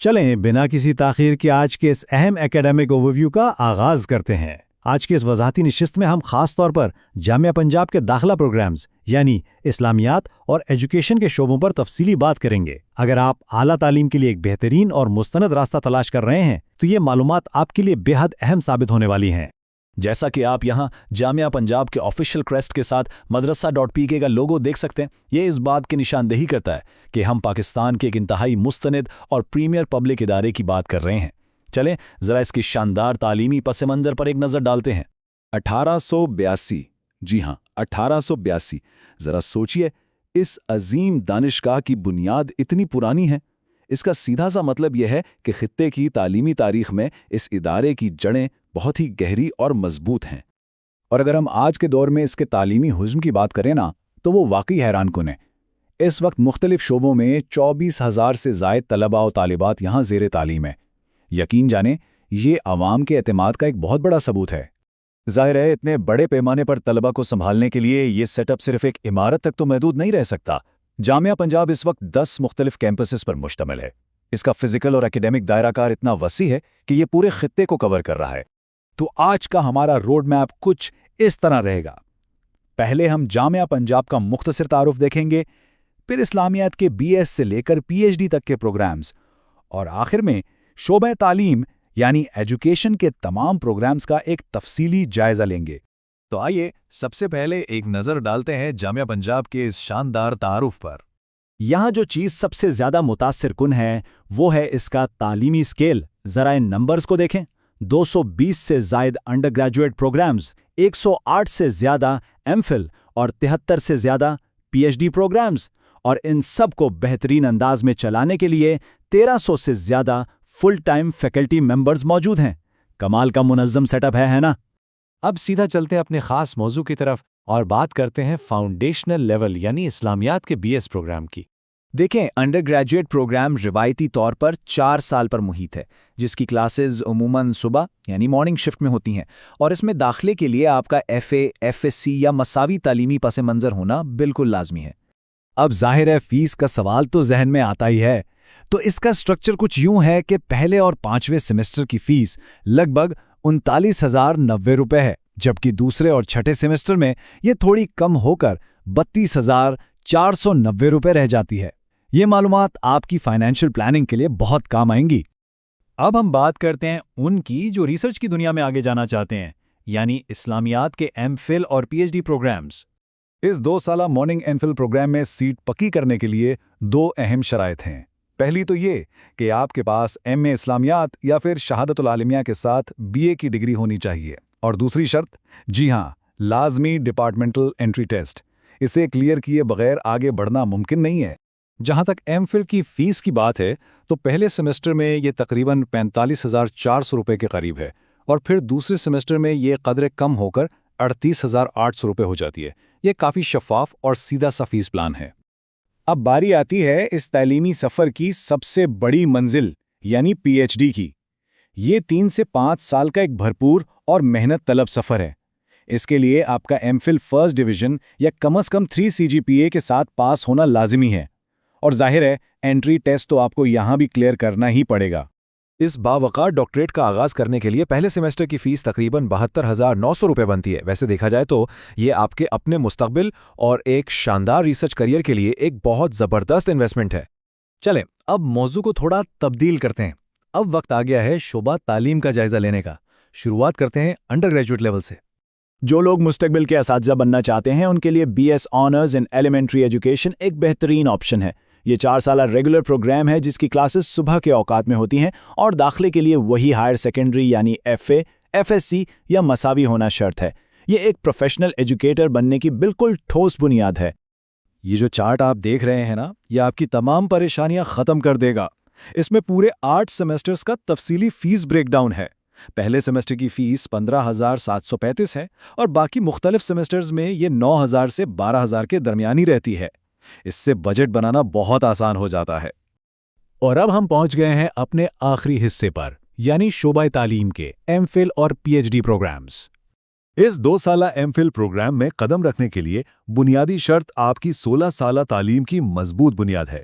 چلیں بنا کسی تاخیر کے آج کے اس اہم ایکیڈیمک اوورویو کا آغاز کرتے ہیں۔ آج کی اس وضاحتی نشست میں ہم خاص طور پر جامعہ پنجاب کے داخلہ پروگرامز یعنی اسلامیات اور ایجوکیشن کے شعبوں پر تفصیلی بات کریں گے۔ اگر آپ اعلیٰ تعلیم کے لیے ایک بہترین اور مستند راستہ تلاش کر رہے ہیں تو یہ معلومات آپ کے لیے بے حد اہم ثابت ہونے والی ہیں۔ جیسا کہ آپ یہاں جامعہ پنجاب کے آفیشیل کریسٹ کے ساتھ مدرسہ.pk کا لوگو دیکھ سکتے ہیں، یہ اس بات کی نشاندہی کرتا ہے کہ ہم پاکستان کے ایک انتہائی مستند اور پریمیئر پبلک ادارے کی بات کر رہے ہیں۔ چلیں ذرا اس کی شاندار تعلیمی پس منظر پر ایک نظر ڈالتے ہیں۔ 1882، جی ہاں 1882، ذرا سوچئے، اس عظیم دانشگاہ کی بنیاد اتنی پرانی ہے۔ اس کا سیدھا سا مطلب یہ ہے کہ خطے کی تعلیمی تاریخ میں اس ادارے کی جڑیں بہت ہی گہری اور مضبوط ہیں۔ اور اگر ہم آج کے دور میں اس کے تعلیمی حجم کی بات کریں نا تو وہ واقعی حیران کن ہے۔ اس وقت مختلف شعبوں میں 24,000 سے زائد طلباء و طالبات یہاں زیر تعلیم ہیں۔ یقین جانیں یہ عوام کے اعتماد کا ایک بہت بڑا ثبوت ہے۔ ظاہر ہے اتنے بڑے پیمانے پر طلباء کو سنبھالنے کے لیے یہ سیٹ اپ صرف ایک عمارت تک تو محدود نہیں رہ سکتا۔ جامعہ پنجاب اس وقت 10 مختلف کیمپسز پر مشتمل ہے۔ اس کا فزیکل اور اکیڈیمک دائرہ کار اتنا وسیع ہے کہ یہ پورے خطے کو کور کر رہا ہے۔ تو آج کا ہمارا روڈ میپ کچھ اس طرح رہے گا۔ پہلے ہم جامعہ پنجاب کا مختصر تعارف دیکھیں گے، پھر اسلامیات کے BS سے لے کر PhD تک کے پروگرامز، اور آخر میں شعبہ تعلیم یعنی ایجوکیشن کے تمام پروگرامز کا ایک تفصیلی جائزہ لیں گے۔ تو آئیے سب سے پہلے ایک نظر ڈالتے ہیں جامعہ پنجاب کے اس شاندار تعارف پر۔ یہاں جو چیز سب سے زیادہ متاثر کن ہے وہ ہے اس کا تعلیمی سکیل۔ ذرا ان نمبرز کو دیکھیں، 220 سے زائد انڈر گریجویٹ پروگرامز، 108 سے زیادہ MPhil اور 73 سے زیادہ PhD پروگرامز، اور ان سب کو بہترین انداز میں چلانے کے لیے 1300 سے زیادہ فل ٹائم فیکلٹی ممبرز موجود ہیں۔ کمال کا منظم سیٹ اپ ہے نا؟ اب سیدھا چلتے ہیں اپنے خاص موضوع کی طرف اور بات کرتے ہیں فاؤنڈیشنل لیول یعنی اسلامیات کے BS پروگرام کی۔ دیکھیں انڈر گریجویٹ پروگرام روایتی طور پر 4 سال پر محیط ہے، جس کی کلاسز عموماً صبح یعنی مارننگ شفٹ میں ہوتی ہیں، اور اس میں داخلے کے لیے آپ کا FA، FSc یا مساوی تعلیمی پس منظر ہونا بالکل لازمی ہے۔ اب ظاہر ہے فیس کا سوال تو ذہن میں آتا ہی ہے، تو اس کا سٹرکچر کچھ یوں ہے کہ پہلے اور 5ویں سیمسٹر کی فیس لگ بھگ 39,090 روپے ہے، جبکہ دوسرے اور چھٹے سیمسٹر میں یہ تھوڑی کم ہو کر 32,490 روپے رہ جاتی ہے۔ یہ معلومات آپ کی فائنینشیل پلاننگ کے لیے بہت کام آئیں گی۔ اب ہم بات کرتے ہیں ان کی جو ریسرچ کی دنیا میں آگے جانا چاہتے ہیں، یعنی اسلامیات کے MPhil اور PhD پروگرامز۔ اس 2 سالہ مارننگ MPhil پروگرام میں سیٹ پکی کرنے کے لیے 2 اہم شرائط ہیں۔ پہلی تو یہ کہ آپ کے پاس MA اسلامیات یا پھر شہادت العالمیہ کے ساتھ BA کی ڈگری ہونی چاہیے، اور دوسری شرط، جی ہاں، لازمی ڈپارٹمنٹل انٹری ٹیسٹ۔ اسے کلیئر کیے بغیر آگے بڑھنا ممکن نہیں ہے۔ جہاں تک MPhil کی فیس کی بات ہے تو پہلے سیمسٹر میں یہ تقریباً 45,400 روپے کے قریب ہے، اور پھر دوسرے سیمسٹر میں یہ قدرے کم ہو کر 38,800 روپے ہو جاتی ہے۔ یہ کافی شفاف اور سیدھا سا فیس پلان ہے۔ اب باری آتی ہے اس تعلیمی سفر کی سب سے بڑی منزل یعنی PhD کی۔ یہ 3 سے 5 سال کا ایک بھرپور اور محنت طلب سفر ہے۔ اس کے لیے آپ کا MPhil فرسٹ ڈویژن یا کم از کم 3 CGPA کے ساتھ پاس ہونا لازمی ہے، اور ظاہر ہے انٹری ٹیسٹ تو آپ کو یہاں بھی کلیئر کرنا ہی پڑے گا۔ اس باوقار ڈاکٹریٹ کا آغاز کرنے کے لیے پہلے سیمسٹر کی فیس تقریباً 72,900 روپے بنتی ہے۔ ویسے دیکھا جائے تو یہ آپ کے اپنے مستقبل اور ایک شاندار ریسرچ کریئر کے لیے ایک بہت زبردست انویسٹمنٹ ہے۔ چلیں اب موضوع کو تھوڑا تبدیل کرتے ہیں۔ اب وقت آ گیا ہے شعبہ تعلیم کا جائزہ لینے کا۔ شروعات کرتے ہیں انڈر گریجویٹ لیول سے۔ جو لوگ مستقبل کے اساتذہ بننا چاہتے ہیں ان کے لیے BS آنرز ان ایلیمنٹری ایجوکیشن ایک بہترین آپشن ہے۔ یہ 4 سالہ ریگولر پروگرام ہے جس کی کلاسز صبح کے اوقات میں ہوتی ہیں، اور داخلے کے لیے وہی ہائر سیکنڈری یعنی FA، FSc یا مساوی ہونا شرط ہے۔ یہ ایک پروفیشنل ایجوکیٹر بننے کی بالکل ٹھوس بنیاد ہے۔ یہ جو چارٹ آپ دیکھ رہے ہیں نا، یہ آپ کی تمام پریشانیاں ختم کر دے گا۔ اس میں پورے 8 سیمسٹرز کا تفصیلی فیس بریک ڈاؤن ہے۔ پہلے سیمسٹر کی فیس 15,735 ہے، اور باقی مختلف سیمسٹرز میں یہ 9,000 سے 12,000 کے درمیانی رہتی ہے۔ اس سے بجٹ بنانا بہت آسان ہو جاتا ہے۔ اور اب ہم پہنچ گئے ہیں اپنے آخری حصے پر، یعنی شعبہ تعلیم کے MPhil اور PhD پروگرامز۔ اس 2 سالہ MPhil پروگرام میں قدم رکھنے کے لیے بنیادی شرط آپ کی 16 سالہ تعلیم کی مضبوط بنیاد ہے۔